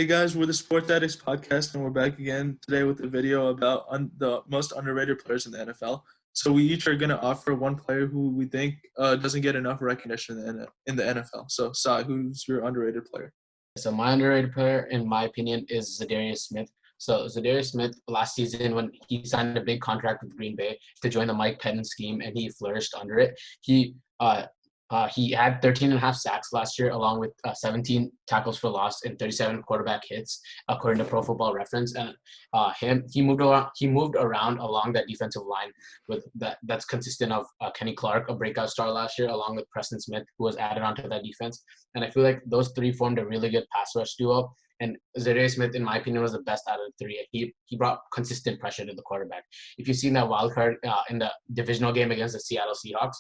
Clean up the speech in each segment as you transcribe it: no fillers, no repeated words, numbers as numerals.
Hey guys, we're the Sports Addicts podcast, and we're back again today with a video about the most underrated players in the NFL. So we each are going to offer one player who we think doesn't get enough recognition in the NFL. So, Sai, who's your underrated player? So my underrated player, in my opinion, is Darius-Smith. So Darius-Smith last season, when he signed a big contract with Green Bay to join the Mike Pettin scheme, and he flourished under it. He had 13 and a half sacks last year, along with 17 tackles for loss and 37 quarterback hits, according to Pro Football Reference. And he moved around along that defensive line that's consistent of Kenny Clark, a breakout star last year, along with Preston Smith, who was added onto that defense. And I feel like those three formed a really good pass rush duo. And Darius-Smith, in my opinion, was the best out of the three. He brought consistent pressure to the quarterback. If you've seen that wild card in the divisional game against the Seattle Seahawks,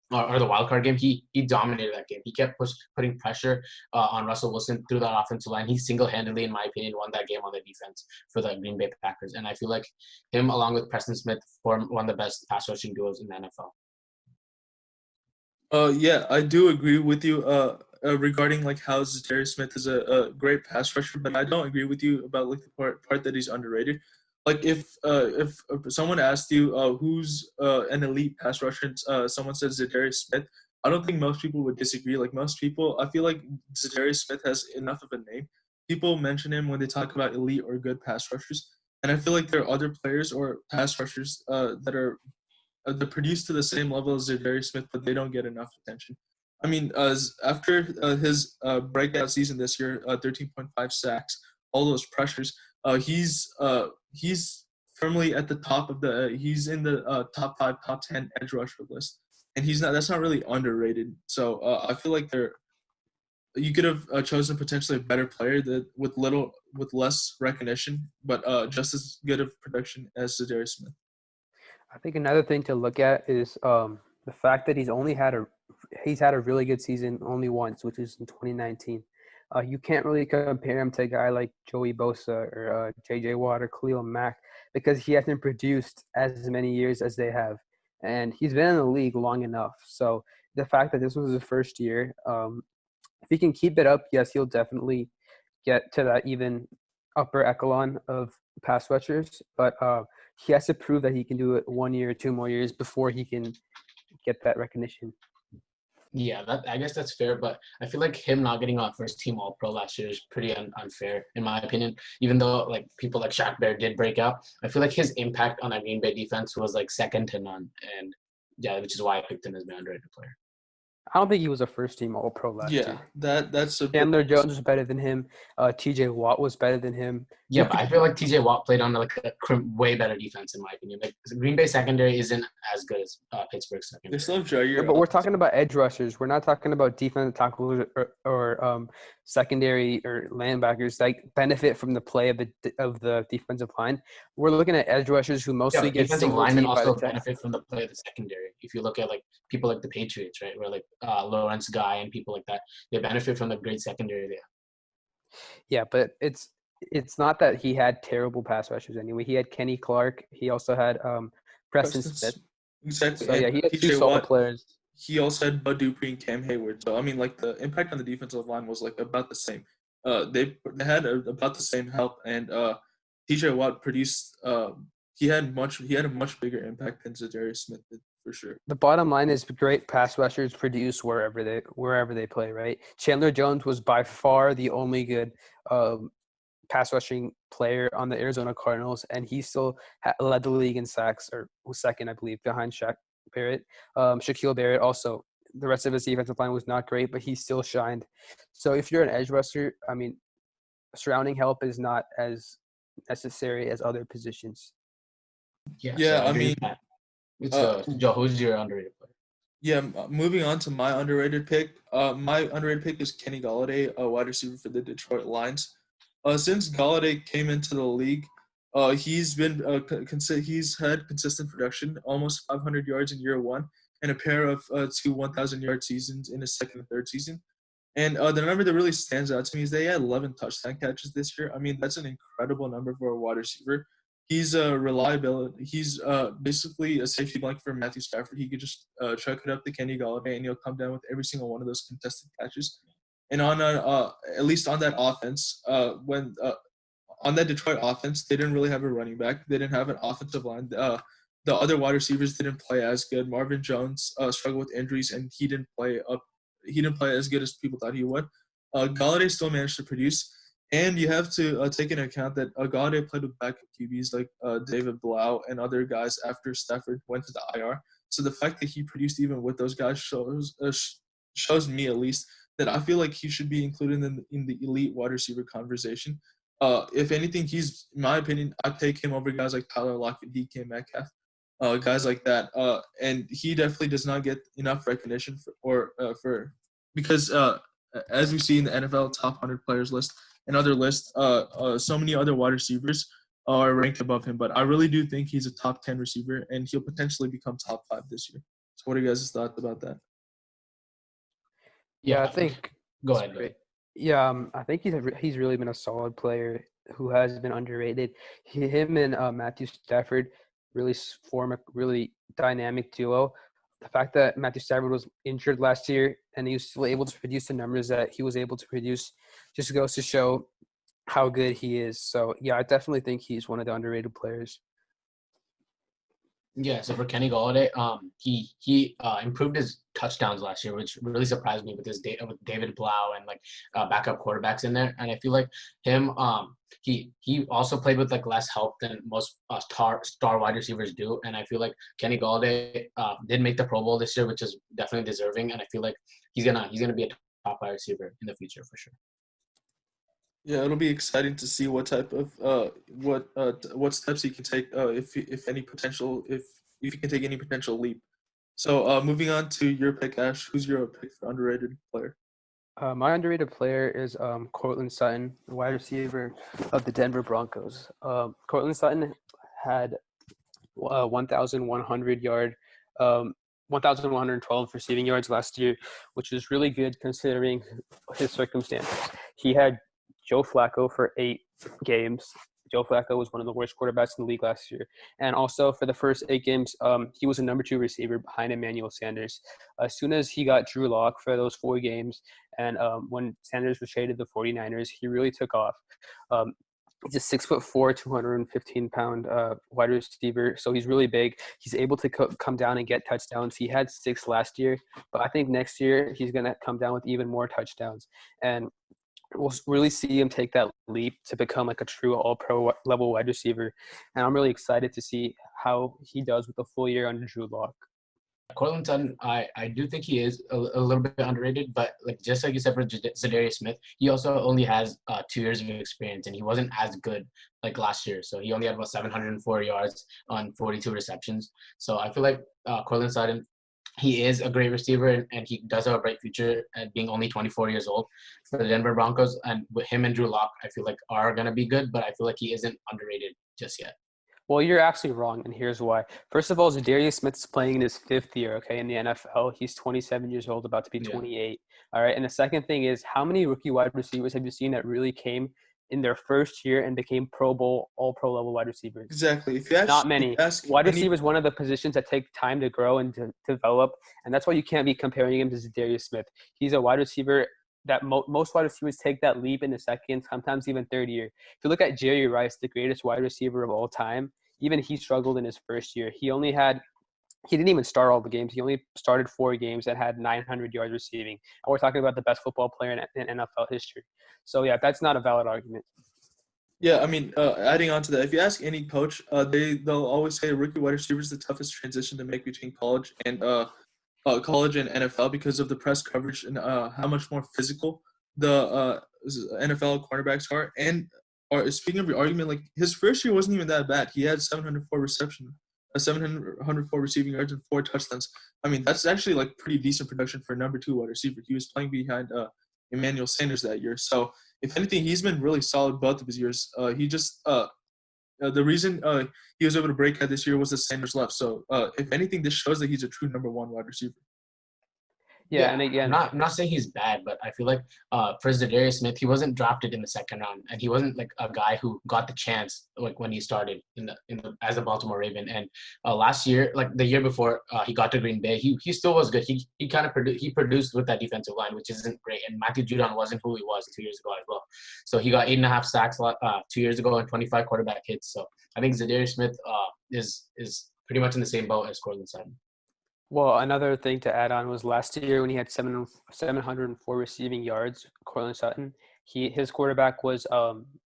or the wild card game, he dominated that game. He kept putting pressure on Russell Wilson through the offensive line. He single-handedly, in my opinion, won that game on the defense for the Green Bay Packers. And I feel like him, along with Preston Smith, formed one of the best pass rushing duos in the NFL. Yeah, I do agree with you regarding like how Darius-Smith is a great pass rusher, but I don't agree with you about like the part that he's underrated. Like if someone asked you who's an elite pass rusher, someone says Darius-Smith, I don't think most people would disagree. Like most people, I feel like Darius-Smith has enough of a name. People mention him when they talk about elite or good pass rushers, and I feel like there are other players or pass rushers that are that produce to the same level as Darius-Smith, but they don't get enough attention. I mean, after his breakout season this year, 13.5 sacks, all those pressures, he's firmly at the top of he's in the top 5, top 10 edge rusher list, and that's not really underrated. So I feel like you could have chosen potentially a better player with less recognition, but just as good of production as Darius-Smith. I think another thing to look at is the fact that he's had a really good season only once, which is in 2019. You can't really compare him to a guy like Joey Bosa or J.J. Watt or Khalil Mack because he hasn't produced as many years as they have. And he's been in the league long enough. So the fact that this was his first year, if he can keep it up, yes, he'll definitely get to that even upper echelon of pass rushers. But he has to prove that he can do it 1 year, 2 more years before he can get that recognition. Yeah, I guess that's fair, but I feel like him not getting on first team All-Pro last year is pretty unfair, in my opinion. Even though like people like Shaq Bear did break out, I feel like his impact on that Green Bay defense was like second to none, and yeah, which is why I picked him as my underrated player. I don't think he was a first-team All-Pro last year. Yeah, that's a Chandler Jones was better than him. T.J. Watt was better than him. Yeah, but I feel like T.J. Watt played on like a way better defense, in my opinion. Like Green Bay secondary isn't as good as Pittsburgh's secondary. They still have Jair. But we're talking about edge rushers. We're not talking about defensive tackles or secondary or linebackers like benefit from the play of the defensive line. We're looking at edge rushers who mostly get defensive linemen also benefit from the play of the secondary. If you look at like people like the Patriots, right, where like Lawrence Guy and people like that, they benefit from the great secondary there. Yeah, but it's not that he had terrible pass rushers anyway. He had Kenny Clark. He also had Preston Smith. Exactly. So yeah, he had two solid players. He also had Bud Dupree and Cam Hayward. So I mean, like the impact on the defensive line was like about the same. They had about the same help, and T.J. Watt produced. He had a much bigger impact than Darius-Smith did, for sure. The bottom line is great pass rushers produce wherever they play, right? Chandler Jones was by far the only good pass rushing player on the Arizona Cardinals, and he still led the league in sacks, or was second, I believe, behind Shaq Barrett. Shaquille Barrett also. The rest of his defensive line was not great, but he still shined. So if you're an edge rusher, I mean, surrounding help is not as necessary as other positions. Yeah, I mean, Joe, who's your underrated player? Yeah, moving on to my underrated pick. My underrated pick is Kenny Golladay, a wide receiver for the Detroit Lions. Since Golladay came into the league, he's had consistent production, almost 500 yards in year one, and a pair of 2 1,000-yard seasons in his second and third season. And the number that really stands out to me is they had 11 touchdown catches this year. I mean, that's an incredible number for a wide receiver. He's a reliability. He's basically a safety blanket for Matthew Stafford. He could just chuck it up to Kenny Golladay, and he'll come down with every single one of those contested catches. And on at least on that offense, when on that Detroit offense, they didn't really have a running back. They didn't have an offensive line. The other wide receivers didn't play as good. Marvin Jones struggled with injuries, and he didn't play up. He didn't play as good as people thought he would. Golladay still managed to produce, and you have to take into account that Golladay played with backup QBs like David Blough and other guys after Stafford went to the IR. So the fact that he produced even with those guys shows me at least that I feel like he should be included in the elite wide receiver conversation. If anything, he's, in my opinion, I'd take him over guys like Tyler Lockett, DK Metcalf, guys like that. And he definitely does not get enough recognition because as we see in the NFL top 100 players list and other lists, so many other wide receivers are ranked above him. But I really do think he's a top 10 receiver, and he'll potentially become top 5 this year. So what are you guys' thoughts about that? Yeah, I think. Go ahead. Yeah, I think he's really been a solid player who has been underrated. Him and Matthew Stafford really form a really dynamic duo. The fact that Matthew Stafford was injured last year and he was still able to produce the numbers that he was able to produce just goes to show how good he is. So, yeah, I definitely think he's one of the underrated players. Yeah, so for Kenny Golladay, he improved his touchdowns last year, which really surprised me with with David Blough and like backup quarterbacks in there. And I feel like him, he also played with like less help than most star wide receivers do. And I feel like Kenny Golladay did make the Pro Bowl this year, which is definitely deserving. And I feel like he's gonna be a top wide receiver in the future for sure. Yeah, it'll be exciting to see what type of what steps he can take if any potential if he can take any potential leap. So moving on to your pick, Ash. Who's your pick for underrated player? My underrated player is Courtland Sutton, the wide receiver of the Denver Broncos. Courtland Sutton had 1,112 receiving yards last year, which is really good considering his circumstances. He had Joe Flacco for 8 games. Joe Flacco was one of the worst quarterbacks in the league last year. And also for the first 8 games, he was a number 2 receiver behind Emmanuel Sanders. As soon as he got Drew Lock for those 4 games, and when Sanders was traded to the 49ers, he really took off. He's a 6'4", 215-pound wide receiver, so he's really big. He's able to come down and get touchdowns. He had 6 last year, but I think next year he's going to come down with even more touchdowns. And we'll really see him take that leap to become like a true all-pro level wide receiver. And I'm really excited to see how he does with a full year under Drew Lock. Courtland Sutton, I do think he is a little bit underrated, but like just like you said for Darius Smith, he also only has 2 years of experience, and he wasn't as good like last year. So he only had about 704 yards on 42 receptions. So I feel like Courtland Sutton, he is a great receiver, and he does have a bright future at being only 24 years old for the Denver Broncos. And with him and Drew Lock, I feel like are going to be good, but I feel like he isn't underrated just yet. Well, you're actually wrong, and here's why. First of all, Darius Smith is playing in his 5th year, okay, in the NFL. He's 27 years old, about to be 28. All right, and the second thing is, how many rookie wide receivers have you seen that really came in their first year and became Pro Bowl, all-pro level wide receivers? Exactly. Not many. Wide receiver is one of the positions that take time to grow and to develop, and that's why you can't be comparing him to Darius Smith. He's a wide receiver that most wide receivers take that leap in the second, sometimes even 3rd year. If you look at Jerry Rice, the greatest wide receiver of all time, even he struggled in his first year. He didn't even start all the games. He only started 4 games and had 900 yards receiving. And we're talking about the best football player in NFL history. So, yeah, that's not a valid argument. Yeah, I mean, adding on to that, if you ask any coach, they'll always say rookie wide receiver is the toughest transition to make between college and NFL because of the press coverage and how much more physical the NFL cornerbacks are. And speaking of your argument, like his first year wasn't even that bad. He had 704 receiving yards and 4 touchdowns. I mean, that's actually like pretty decent production for a number 2 wide receiver. He was playing behind Emmanuel Sanders that year. So if anything, he's been really solid both of his years. He just the reason he was able to break out this year was that Sanders left. So if anything, this shows that he's a true number 1 wide receiver. Yeah, and again, I'm not saying he's bad, but I feel like for Darius Smith, he wasn't drafted in the second round, and he wasn't like a guy who got the chance like when he started as a Baltimore Raven. And last year, like the year before he got to Green Bay, he still was good. He kind of produced with that defensive line, which isn't great. And Matthew Judon wasn't who he was 2 years ago as well. So he got 8.5 sacks 2 years ago and 25 quarterback hits. So I think Darius Smith is pretty much in the same boat as Courtland Sutton. well, another thing to add on was last year when he had 704 receiving yards, Courtland Sutton, his quarterback was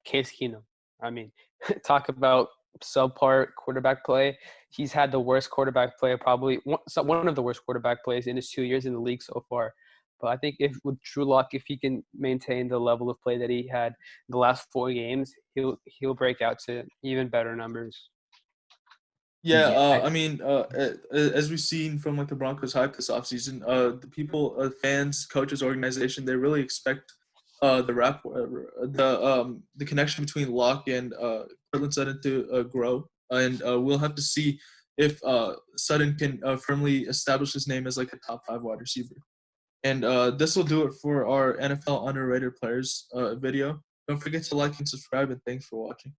Case Keenum. I mean, talk about subpar quarterback play. He's had the worst quarterback play, probably one of the worst quarterback plays in his 2 years in the league so far. But I think if with Drew Lock, if he can maintain the level of play that he had the last 4 games, he'll break out to even better numbers. Yeah, Yeah, I mean, as we've seen from like the Broncos hype this offseason, the people, fans, coaches, organization, they really expect the connection between Locke and Cortland Sutton to grow, and we'll have to see if Sutton can firmly establish his name as like a top 5 wide receiver. And this will do it for our NFL underrated players video. Don't forget to like and subscribe, and thanks for watching.